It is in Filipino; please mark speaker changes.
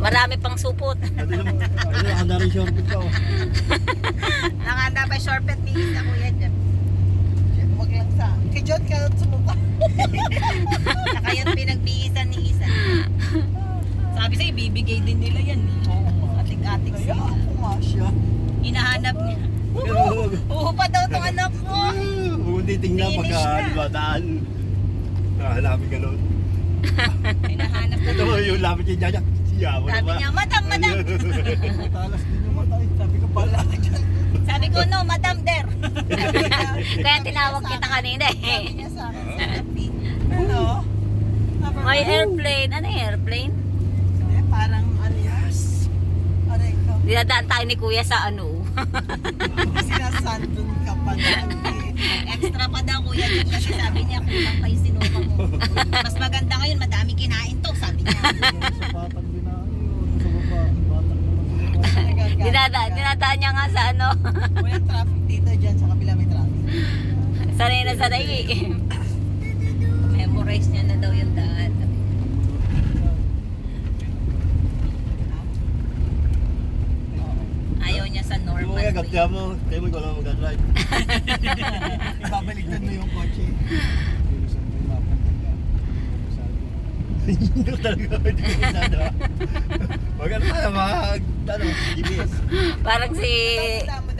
Speaker 1: Marami pang supot.
Speaker 2: Nakanda rin shortcut ka.
Speaker 3: Nakanda pa shortcut ni Isa, kuya dyan. Huwag lang sa... Kay John ka sumuka. Saka yan pinagbihisan ni Isa. Sabi sa'yo, bibigay din nila yan. Oo nga. Atik-atik siya. Kaya ako nga siya. Hinahanap niya. Oo pa daw itong anak ko.
Speaker 2: Huwag titingnan pagka daan. Hanapin ka nun.
Speaker 3: Hinahanap na
Speaker 2: Ito yung lapit niya dyan. Siya mo
Speaker 3: Sabi niya, madam.
Speaker 2: Talas din yung mata. Sabi ko pala.
Speaker 3: Sabi ko, no, madam there.
Speaker 1: Kaya tinawag kita kanina eh.
Speaker 3: Sabi niya sa akin, ano?
Speaker 1: May airplane. Ano yung airplane?
Speaker 3: Parang ano yan? Aray ko.
Speaker 1: Dinadaan tayo ni kuya sa ano.
Speaker 3: Sinasandun ka pa dyan. Extra pa daw kuya dyan kasi sabi niya kulang pa yung sinuka mo. Mas maganda ngayon, madami kinain to, sabi niya.
Speaker 2: Sa batang binaan yun. Sa baba. Batang naman.
Speaker 1: Dinadaan niya nga sa ano.
Speaker 3: Walang traffic dito dyan, sa kabila may traffic.
Speaker 1: Sanay na sanay eh.
Speaker 3: Memorize niya na daw yung daan. Ayaw niya sa normal
Speaker 2: Kaya
Speaker 3: way.
Speaker 2: kaptiya mo. Kaya mo ikaw lang mag-drive.
Speaker 3: Ibabaligtad mo yung kotse.
Speaker 2: Hindi ko talaga. Hindi ko masyado. Huwag ka na tayo mag... Ano? GPS.
Speaker 1: Parang si